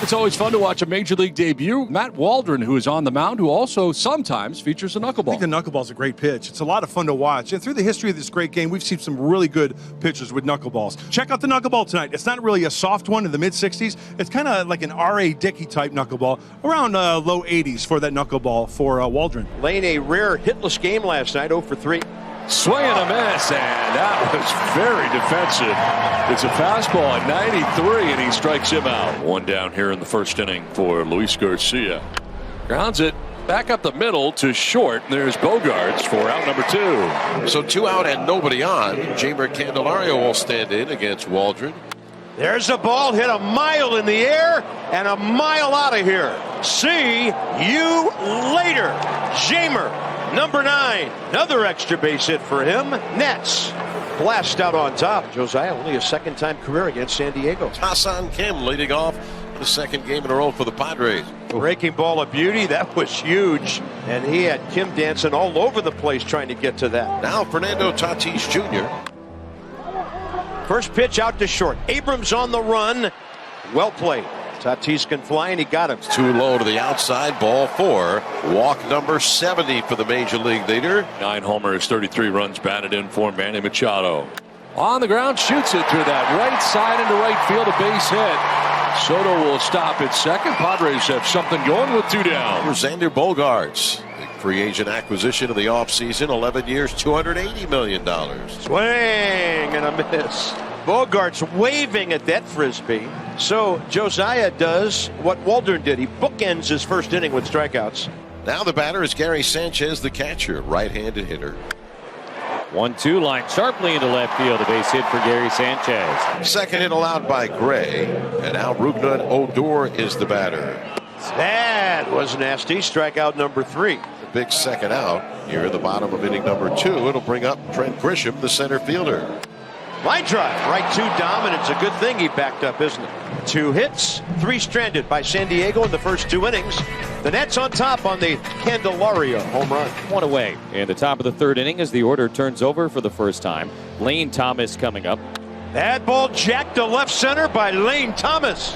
It's always fun to watch a Major League debut. Matt Waldron, who is on the mound, who also sometimes features a knuckleball. I think the knuckleball is a great pitch. It's a lot of fun to watch. And through the history of this great game, we've seen some really good pitchers with knuckleballs. Check out the knuckleball tonight. It's not really a soft one in the mid-60s. It's kind of like an R.A. Dickey type knuckleball, around low 80s for that knuckleball for Waldron. Laying a rare hitless game last night, 0 for 3. Swing and a miss, and that was very defensive. It's a fastball at 93, and he strikes him out. One down here in the first inning for Luis Garcia. Grounds it back up the middle to short. There's Bogaerts for out number 2. So 2 out and nobody on. Jeimer Candelario will stand in against Waldron. There's a ball hit a mile in the air and a mile out of here. See you later, Jeimer. Number 9, another extra base hit for him. Nets blast out on top. Josiah, only a second-time career against San Diego. Hassan Kim leading off the second game in a row for the Padres. Breaking ball of beauty, that was huge. And he had Kim dancing all over the place trying to get to that. Now Fernando Tatis Jr. First pitch out to short. Abrams on the run. Well played. Tatis can fly, and he got him. Too low to the outside, ball 4. Walk number 70 for the Major League leader. 9 homers, 33 runs batted in for Manny Machado. On the ground, shoots it through that right side into right field, a base hit. Soto will stop at second. Padres have something going with 2 down. Xander Bogaerts, the free agent acquisition of the offseason, 11 years, $280 million. Swing and a miss. Bogaerts waving at that frisbee. So Josiah does what Waldron did. He bookends his first inning with strikeouts. Now the batter is Gary Sanchez, the catcher, right-handed hitter. 1-2 line sharply into left field. A base hit for Gary Sanchez. Second hit allowed by Gray. And now Rougned Odor is the batter. That was nasty. Strikeout number 3. The big second out here at the bottom of inning number 2. It'll bring up Trent Grisham, the center fielder. Line drive, right to Dom, and it's a good thing he backed up, isn't it? 2 hits, 3 stranded by San Diego in the first 2 innings. The Nets on top on the Candelario home run. 1 away. In the top of the 3rd inning as the order turns over for the first time. Lane Thomas coming up. That ball jacked to left center by Lane Thomas.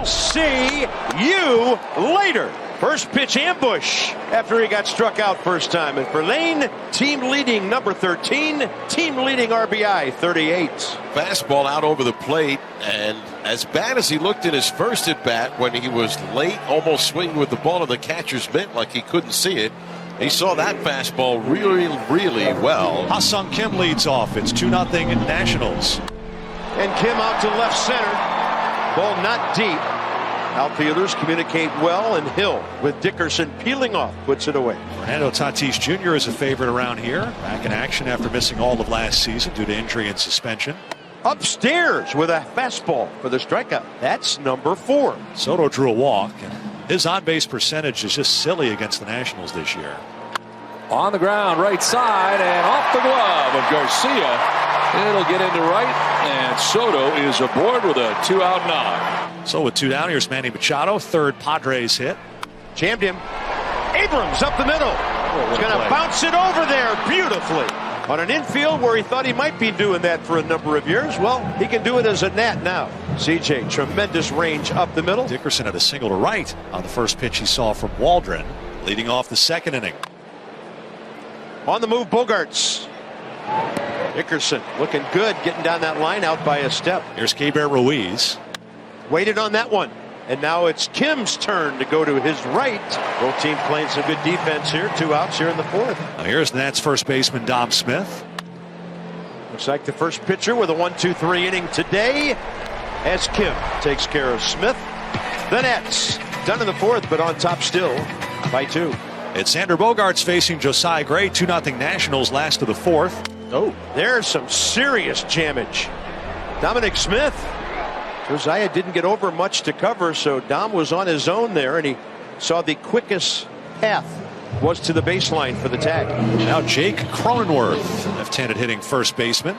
See you later. First pitch ambush after he got struck out first time. And for Lane, team leading number 13, team leading RBI 38. Fastball out over the plate, and as bad as he looked in his first at bat when he was late, almost swinging with the ball in the catcher's mitt like he couldn't see it, he saw that fastball really, really well. Ha-Sung Kim leads off. It's 2-0 Nationals. And Kim out to left center. Ball not deep. Outfielders communicate well, and Hill with Dickerson peeling off puts it away. Fernando Tatis Jr. is a favorite around here. Back in action after missing all of last season due to injury and suspension. Upstairs with a fastball for the strikeout. That's number 4. Soto drew a walk, and his on-base percentage is just silly against the Nationals this year. On the ground, right side, and off the glove of Garcia. It'll get into right, and Soto is aboard with a 2-out knock. So with 2 down, here's Manny Machado, 3rd Padres hit. Jammed him. Abrams up the middle. He's going to bounce it over there beautifully. On an infield where he thought he might be doing that for a number of years. Well, he can do it as a Nat now. CJ, tremendous range up the middle. Dickerson had a single to right on the first pitch he saw from Waldron, leading off the 2nd inning. On the move, Bogaerts. Dickerson looking good, getting down that line out by a step. Here's Keibert Ruiz. Waited on that one. And now it's Kim's turn to go to his right. Both teams playing some good defense here. 2 outs here in the 4th. Now here's Nats first baseman Dom Smith. Looks like the first pitcher with a 1-2-3 inning today as Kim takes care of Smith. The Nets done in the 4th, but on top still by 2. It's Xander Bogaerts facing Josiah Gray. 2-0 Nationals, last of the 4th. Oh, there's some serious jammage. Dominic Smith. Josiah didn't get over much to cover, so Dom was on his own there, and he saw the quickest path was to the baseline for the tag. Now Jake Cronenworth, left-handed hitting first baseman.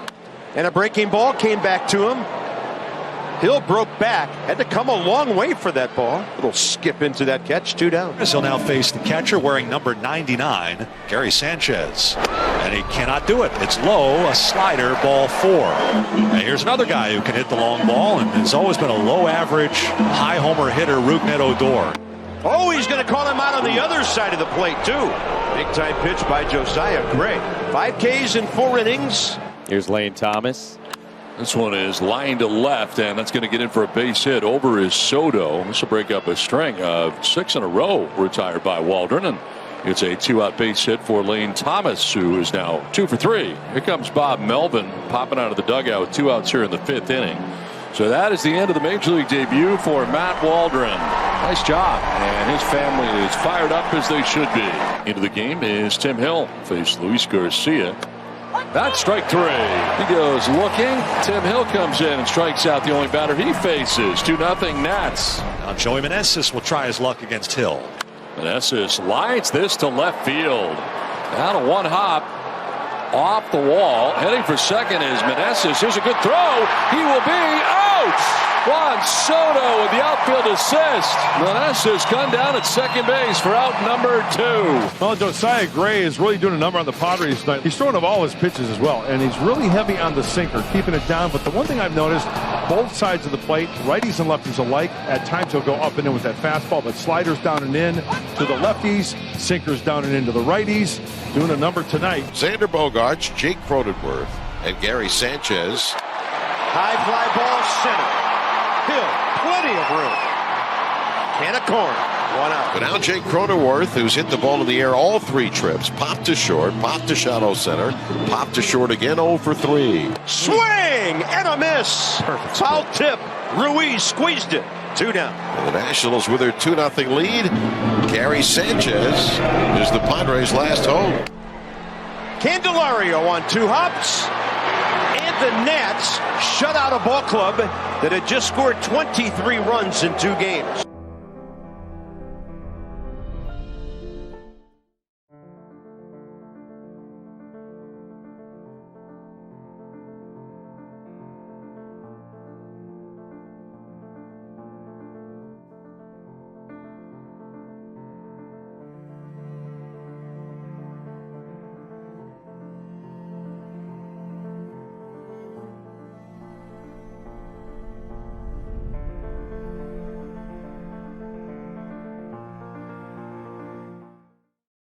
And a breaking ball came back to him. Hill broke back, had to come a long way for that ball. Little skip into that catch, 2 down. He'll now face the catcher wearing number 99, Gary Sanchez. And he cannot do it. It's low, a slider, ball 4. And here's another guy who can hit the long ball and has always been a low average, high homer hitter, Rougned Odor. Oh, he's going to call him out on the other side of the plate, too. Big time pitch by Josiah Gray. 5 Ks in 4 innings. Here's Lane Thomas. This one is line to left, and that's going to get in for a base hit over is Soto. This will break up a string of 6 in a row retired by Waldron, and it's a 2-out base hit for Lane Thomas, who is now 2 for 3. Here comes Bob Melvin popping out of the dugout with 2 outs here in the 5th inning. So that is the end of the Major League debut for Matt Waldron. Nice job, and his family is fired up as they should be. Into the game is Tim Hill, faced Luis Garcia. That's strike 3. He goes looking. Tim Hill comes in and strikes out the only batter he faces. 2-0 Nats. Now Joey Meneses will try his luck against Hill. Meneses lines this to left field. Down to 1 hop. Off the wall. Heading for second is Meneses. Here's a good throw. He will be out. Juan Soto with the outfield assist. Meneses gone down at second base for out number 2. Well, Josiah Gray is really doing a number on the Padres tonight. He's throwing up all his pitches as well, and he's really heavy on the sinker, keeping it down. But the one thing I've noticed, both sides of the plate, righties and lefties alike, at times he'll go up and in with that fastball, but sliders down and in to the lefties, sinkers down and into the righties. Doing a number tonight. Xander Bogaerts, Jake Cronenworth, and Gary Sanchez. High fly ball center. Hill, plenty of room. Can of corn. 1 out. But now Jake Cronenworth, who's hit the ball in the air all 3 trips. Popped to short, popped to shallow center, popped to short again, 0 for 3. Swing and a miss. Perfect. Foul tip. Ruiz squeezed it. 2 down. And the Nationals with their 2-0 lead. Gary Sanchez is the Padres' last hope. Candelario on 2 hops. And the Nats shut out a ball club that had just scored 23 runs in 2 games.